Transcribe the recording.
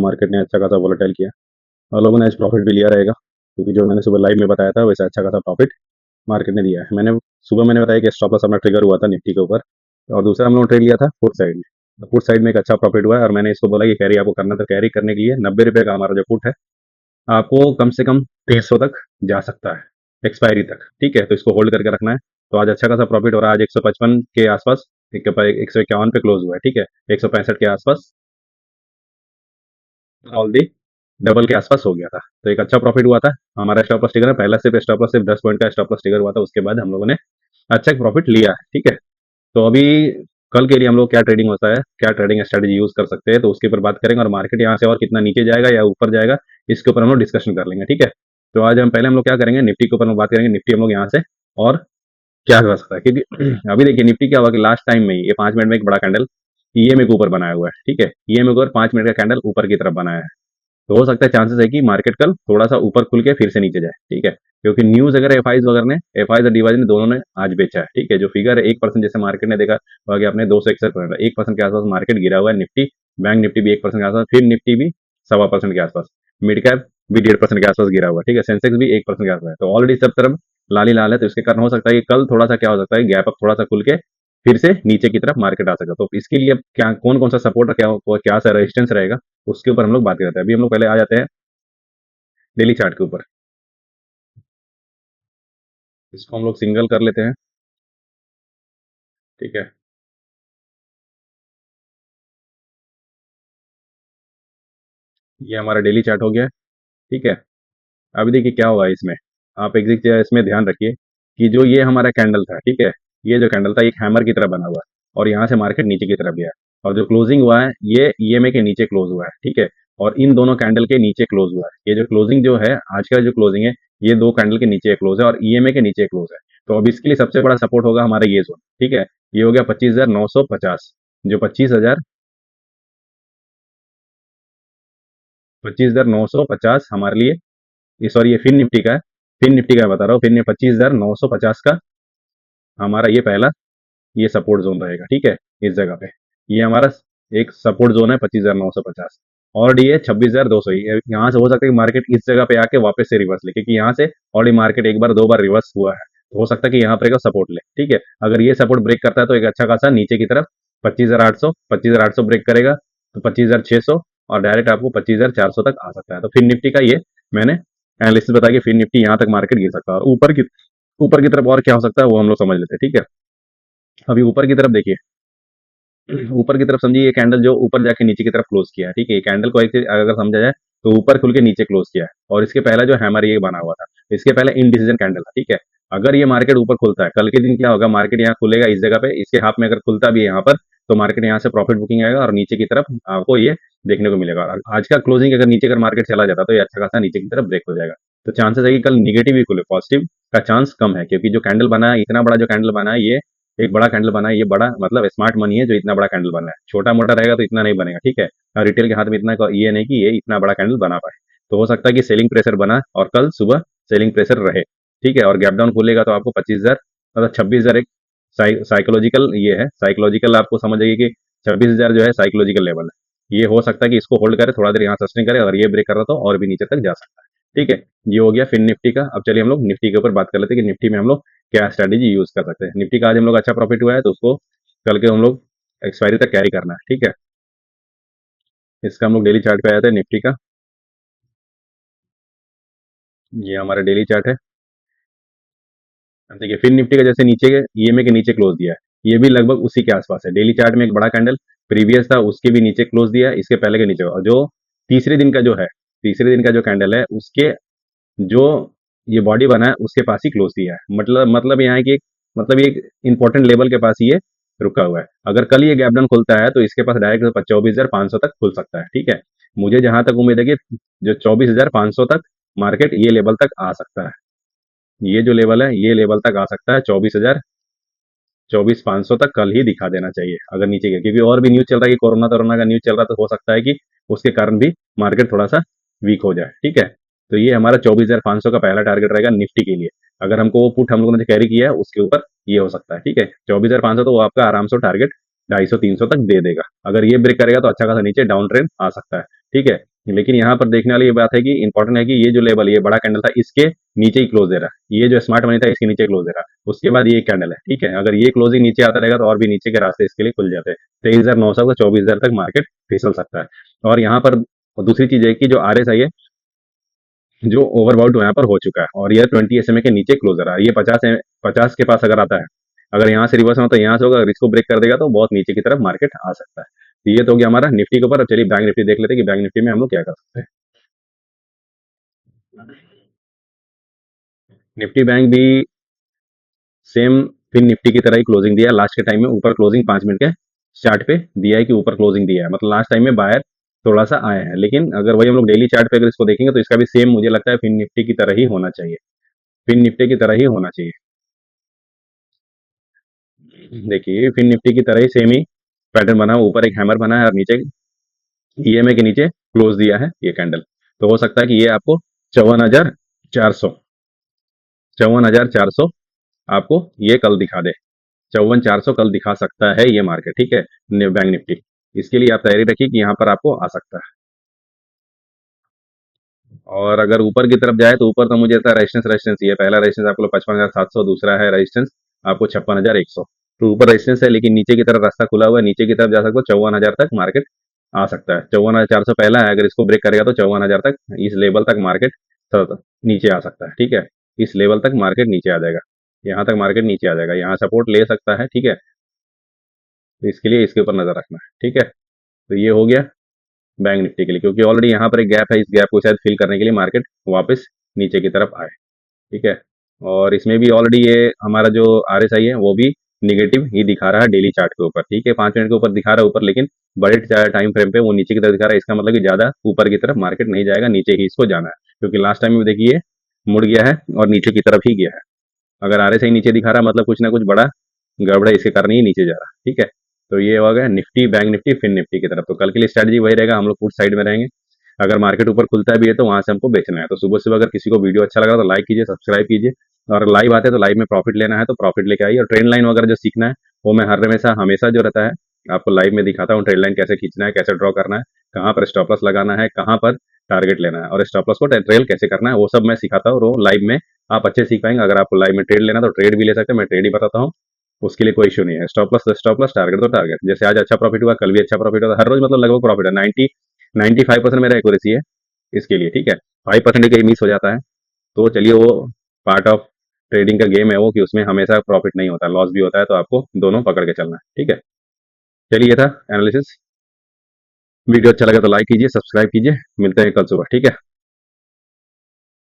Market ने अच्छा खासा वोलेटाइल किया और लोगों ने आज प्रॉफिट भी लिया रहेगा, क्योंकि जो मैंने सुबह लाइव में बताया था वैसे अच्छा खासा प्रॉफिट मार्केट ने दिया है। मैंने बताया कि स्टॉप लॉस अपना ट्रिगर हुआ था निफ्टी के ऊपर, और दूसरा हम लोगों ने ट्रेड लिया था पुट साइड में। तो पुट साइड में एक अच्छा प्रॉफिट हुआ है, और मैंने इसको बोला कि कैरी आपको करना, तो कैरी करने के लिए 90 रुपये का हमारा जो पुट है आपको कम से कम 2300 तक जा सकता है, एक्सपायरी तक। ठीक है, तो इसको होल्ड करके रखना है। तो आज अच्छा खासा प्रॉफिट हो रहा है। आज 155 के आसपास, 151 पे क्लोज हुआ है। ठीक है, 165 के आसपास ऑलरेडी डबल के आसपास हो गया था, तो एक अच्छा प्रॉफिट हुआ था। हमारा स्टॉप लॉस ट्रिगर है, पहला सिर्फ स्टॉप लॉस सिर्फ 10 पॉइंट का स्टॉप लॉस ट्रिगर हुआ था, उसके बाद हम लोगों ने अच्छा प्रॉफिट लिया है। ठीक है, तो अभी कल के लिए हम लोग क्या ट्रेडिंग होता है, क्या ट्रेडिंग स्ट्रेटजी यूज कर सकते हैं, तो उसके ऊपर बात करेंगे। और मार्केट यहाँ से और कितना नीचे जाएगा या ऊपर जाएगा, इसके ऊपर हम लोग डिस्कशन कर लेंगे। ठीक है, तो आज हम लोग क्या करेंगे, निफ्टी के ऊपर हम बात करेंगे। निफ्टी हम लोग यहाँ से और क्या कर सकता है, क्योंकि अभी देखिए निफ्टी क्या हुआ कि लास्ट टाइम में ये 5 मिनट में एक बड़ा कैंडल ईएमए के ऊपर बनाया हुआ है। ठीक है, ईएमए के ऊपर 5 मिनट का कैंडल ऊपर की तरफ बनाया है। तो हो सकता है, चांसेस है कि मार्केट कल थोड़ा सा ऊपर खुल के फिर से नीचे जाए। ठीक है, क्योंकि न्यूज अगर एफआईज वगैरह ने, एफआईज और डीवाइज ने दोनों ने आज बेचा है। ठीक है, जो फिगर है 1% जैसे मार्केट ने देखा हुआ कि आपने 261 1% के आसपास मार्केट गिरा हुआ है। निफ्टी, बैंक निफ्टी भी 1% के आसपास, फिर निफ्टी भी 1.25% के आसपास, मिड कैप भी 1.5% के आसपास गिरा हुआ है। ठीक है, सेंसेक्स भी 1% के आसपास है। तो ऑलरेडी सब तरफ लाल ही लाल है, तो इसके कारण हो सकता है कि कल थोड़ा सा क्या हो सकता है, गैप अप थोड़ा सा खुल के फिर से नीचे की तरफ मार्केट आ सकता है। तो इसके लिए अब क्या, कौन कौन सा सपोर्ट, क्या क्या सा रेजिस्टेंस रहेगा, उसके ऊपर हम लोग बात करते हैं। अभी हम लोग पहले आ जाते हैं डेली चार्ट के ऊपर। इसको हम लोग सिंगल कर लेते हैं। ठीक है, ये हमारा डेली चार्ट हो गया है। ठीक है, अभी देखिए क्या हुआ है इसमें, आप एक चीज़ इसमें ध्यान रखिए कि जो ये हमारा कैंडल था, ठीक है, ये जो कैंडल था एक हैमर की तरह बना हुआ है, और यहाँ से मार्केट नीचे की तरफ गया, और जो क्लोजिंग हुआ है ये ईएमए के नीचे क्लोज हुआ है। ठीक है, और इन दोनों कैंडल के नीचे क्लोज हुआ है। ये जो क्लोजिंग जो है, आज का जो क्लोजिंग है, ये दो कैंडल के नीचे क्लोज है और ईएमए के नीचे क्लोज है। तो अब इसके लिए सबसे बड़ा सपोर्ट होगा हमारा ये जोन। ठीक है, ये हो गया 25,950, जो 25,950 हमारे लिए, ये सॉरी, ये फिन निफ्टी का है। फिन निफ्टी का बता रहा हूँ, फिन 25,950 का हमारा ये पहला ये सपोर्ट जोन रहेगा। ठीक है, इस जगह पे ये हमारा एक सपोर्ट जोन है 25,950। और ये 26,200, यहाँ से हो सकता है कि मार्केट इस जगह पे आके वापस से रिवर्स ले, क्योंकि यहाँ से ऑलरेडी मार्केट एक बार दो बार रिवर्स हुआ है, तो हो सकता है कि यहाँ पर सपोर्ट ले। ठीक है, अगर ये सपोर्ट ब्रेक करता है तो एक अच्छा खासा नीचे की तरफ 25,800 ब्रेक करेगा तो 25,600, और डायरेक्ट आपको 25,400 तक आ सकता है। तो फिर निफ्टी का ये मैंने एनालिसिस बताया कि फिर निफ्टी यहाँ तक मार्केट गिर सकता है, और ऊपर की तरफ और क्या हो सकता है वो हम लोग समझ लेते हैं। ठीक है, अभी ऊपर की तरफ देखिए, ऊपर की तरफ समझिए, ये कैंडल जो ऊपर जाके नीचे की तरफ क्लोज किया है। ठीक है, ये कैंडल को एक चीज अगर समझा जाए तो ऊपर खुल के नीचे क्लोज किया है, और इसके पहला जो हैमर ये बना हुआ था, इसके पहले इनडिसीजन कैंडल था। ठीक है, अगर ये मार्केट ऊपर खुलता है, कल के दिन क्या होगा, मार्केट यहाँ खुलेगा इस जगह पे, इसके हाफ में अगर खुलता भी है यहाँ पर, तो मार्केट यहाँ से प्रॉफिट बुकिंग आएगा और नीचे की तरफ आपको ये देखने को मिलेगा। और आज का क्लोजिंग अगर नीचे अगर मार्केट चला जाता तो ये अच्छा खासा नीचे की तरफ ब्रेक हो जाएगा। तो चांसेस है कि कल निगेटिव ही खुले, पॉजिटिव का चांस कम है, क्योंकि जो कैंडल बना है, इतना बड़ा जो कैंडल बना है, ये एक बड़ा कैंडल बना है। ये बड़ा मतलब स्मार्ट मनी है जो इतना बड़ा कैंडल बना है, छोटा मोटा रहेगा तो इतना नहीं बनेगा। ठीक है, और रिटेल के हाथ में इतना ये नहीं कि ये इतना बड़ा कैंडल बना पाए। तो हो सकता है कि सेलिंग प्रेशर बना और कल सुबह सेलिंग प्रेशर रहे। ठीक है, और गैप डाउन खुलेगा तो आपको 25,000 मतलब 26,000 एक साइकोलॉजिकल ये है, साइकोलॉजिकल आपको समझ आइए कि 26,000 जो है साइकोलॉजिकल लेवल है। ये हो सकता है कि इसको होल्ड करे थोड़ा देर, यहाँ सस्टेन करे, अगर ये ब्रेक कर रहा तो और भी नीचे तक जा सकता है। ठीक है, ये हो गया फिर निफ्टी का। अब चलिए हम लोग निफ्टी के ऊपर बात कर लेते हैं कि निफ्टी में हम लोग क्या स्ट्रैटेजी यूज कर सकते हैं। निफ्टी का आज हम लोग अच्छा प्रॉफिट हुआ है, तो उसको कल के हम लोग एक्सपायरी तक कैरी करना है। ठीक है, इसका हम लोग डेली चार्ट पे आए थे निफ्टी का। ये हमारा डेली चार्ट है। अब देखिए फिर निफ्टी का जैसे नीचे ईएमए के नीचे क्लोज दिया है, ये भी लगभग उसी के आसपास है। डेली चार्ट में एक बड़ा कैंडल प्रीवियस था, उसके भी नीचे क्लोज दिया, इसके पहले के नीचे, और जो तीसरे दिन का जो है, तीसरे दिन का जो कैंडल है, उसके जो ये बॉडी बना है उसके पास ही क्लोज दिया है। मतलब यहाँ है कि मतलब ये इंपॉर्टेंट लेवल के पास ही ये रुका हुआ है। अगर कल ये गैप डाउन खुलता है तो इसके पास डायरेक्ट 24,500 तक खुल सकता है। ठीक है, मुझे जहां तक उम्मीद है कि जो 24,500 तक मार्केट ये लेवल तक आ सकता है, ये जो लेवल है ये लेवल तक आ सकता है। 24,500 तक कल ही दिखा देना चाहिए अगर नीचे गया, क्योंकि और भी न्यूज चल रहा है कि कोरोना तोरोना का न्यूज चल रहा है, तो हो सकता है कि उसके कारण भी मार्केट थोड़ा सा वीक हो जाए। ठीक है, तो ये हमारा 24,500 का पहला टारगेट रहेगा निफ्टी के लिए। अगर हमको वो पुट हम लोगों ने कैरी किया है उसके ऊपर ये हो सकता है। ठीक है, 24,500 तो वो आपका आराम से टारगेट 250-300 तक दे देगा। अगर ये ब्रेक करेगा तो अच्छा खासा नीचे डाउन ट्रेंड आ सकता है। ठीक है, लेकिन यहाँ पर देखने वाली ये बात है कि इंपॉर्टेंट है कि ये जो लेवल, ये बड़ा कैंडल था, इसके नीचे ही क्लोज दे रहा है। ये जो स्मार्ट मनी था, इसके नीचे क्लोज दे रहा है। उसके बाद ये कैंडल है, ठीक है। अगर ये क्लोजिंग नीचे आता रहेगा तो और भी नीचे के रास्ते इसके लिए खुल जाते हैं। 23,900 से 24,000 तक मार्केट फिसल सकता है। और यहाँ पर दूसरी चीज है कि जो RSI है, जो ओवरबाउट यहाँ पर हो चुका है, और ये 20 SMA के नीचे क्लोज रहा है। ये 50 के पास अगर आता है, अगर यहाँ से रिवर्स हो तो यहाँ से होगा, अगर इसको ब्रेक कर देगा तो बहुत नीचे की तरफ मार्केट आ सकता है। तो ये तो हो गया हमारा निफ्टी के ऊपर। अब चलिए बैंक निफ्टी देख लेते हैं कि बैंक निफ्टी में हम लोग क्या कर सकते हैं। निफ्टी बैंक भी सेम फिन निफ्टी की तरह ही क्लोजिंग दिया है। लास्ट के टाइम में ऊपर क्लोजिंग 5 मिनट के चार्ट पे दिया है कि ऊपर क्लोजिंग दिया है, मतलब लास्ट टाइम में बायर थोड़ा सा आया है। लेकिन अगर वही हम लोग डेली चार्ट पे अगर इसको देखेंगे तो इसका भी सेम मुझे लगता है फिन निफ्टी की तरह ही होना चाहिए। फिन निफ्टी की तरह ही होना चाहिए। देखिए फिन निफ्टी की तरह ही सेम ही पैटर्न बना है। ऊपर एक हैमर बना है और नीचे EMA के नीचे क्लोज दिया है ये कैंडल। तो हो सकता है कि ये आपको 54,400, 54,400 आपको ये कल दिखा दे। 54,400 कल दिखा सकता है ये मार्केट, ठीक है। बैंक निफ्टी, इसके लिए आप तैयारी रखिए कि यहाँ पर आपको आ सकता है। और अगर ऊपर की तरफ जाए तो ऊपर तो मुझे ऐसा रेजिस्टेंस रेजिस्टेंस ही है। पहला रेजिस्टेंस आपको 55,700, दूसरा है रेजिस्टेंस आपको 56,100। तो ऊपर रेजिस्टेंस है, लेकिन नीचे की तरफ रास्ता खुला हुआ है। नीचे की तरफ जा सकते हो, 54,000 तक मार्केट आ सकता है। 54,400 पहला है, अगर इसको ब्रेक करेगा तो 54,000 तक, इस लेवल तक मार्केट नीचे आ सकता है, ठीक है। इस लेवल तक मार्केट नीचे आ जाएगा, यहाँ तक मार्केट नीचे आ जाएगा, यहाँ सपोर्ट ले सकता है, ठीक है। तो इसके लिए इसके ऊपर नजर रखना है, ठीक है। तो ये हो गया बैंक निफ्टी के लिए, क्योंकि ऑलरेडी यहाँ पर एक गैप है, इस गैप को शायद फिल करने के लिए मार्केट वापस नीचे की तरफ आए, ठीक है। और इसमें भी ऑलरेडी ये हमारा जो RSI है वो भी निगेटिव ही दिखा रहा है डेली चार्ट के ऊपर, ठीक है। 5 मिनट के ऊपर दिखा रहा है ऊपर, लेकिन बड़े टाइम फ्रेम पे वो नीचे की तरफ दिखा रहा है। इसका मतलब कि ज्यादा ऊपर की तरफ मार्केट नहीं जाएगा, नीचे ही इसको जाना है। क्योंकि लास्ट टाइम में देखिए मुड़ गया है और नीचे की तरफ ही गया है। अगर RSI नीचे दिखा रहा है मतलब कुछ ना कुछ बड़ा गड़बड़ है, इसके कारण ही नीचे जा रहा है, ठीक है। तो ये हो गया Nifty, bank Nifty, Fin Nifty की तरफ। तो कल के लिए स्ट्रेटजी वही रहेगा, हम लोग पुट साइड में रहेंगे। अगर मार्केट ऊपर खुलता भी है तो वहां से हमको बेचना है। तो सुबह सुबह अगर किसी को वीडियो अच्छा लगा तो लाइक कीजिए, सब्सक्राइब कीजिए। और लाइव आते हैं तो लाइव में प्रॉफिट लेना है तो प्रॉफिट लेके आइए। और ट्रेंड लाइन वगैरह जो सीखना है वो मैं हर हमेशा हमेशा जो रहता है आपको लाइव में दिखाता हूँ। ट्रेंड लाइन कैसे खींचना है, कैसे ड्रॉ करना है, कहाँ पर स्टॉप लॉस लगाना है, कहाँ पर टारगेट लेना है, और स्टॉप लॉस को ट्रेल कैसे करना है, वो सब मैं सिखाता हूँ। वो लाइव में आप अच्छे सीख पाएंगे। अगर आपको लाइव में ट्रेड लेना तो ट्रेड भी ले सकते हैं, मैं ट्रेड ही बताता हूँ। उसके लिए कोई इशू नहीं है। स्टॉप लॉस तो स्टॉप लॉस, टारगेट तो टारगेट। जैसे आज अच्छा प्रॉफिट हुआ, कल भी अच्छा प्रॉफिट होगा, हर रोज मतलब लगभग प्रॉफिट है। 95% मेरा एक्यूरेसी है इसके लिए, ठीक है। 5% कहीं मिस हो जाता है तो चलिए, वो पार्ट ऑफ ट्रेडिंग का गेम है वो, कि उसमें हमेशा प्रॉफिट नहीं होता, लॉस भी होता है। तो आपको दोनों पकड़ के चलना है, ठीक है। चलिए ये था एनालिसिस। वीडियो अच्छा लगा तो लाइक कीजिए, सब्सक्राइब कीजिए। मिलते हैं कल सुबह, ठीक है।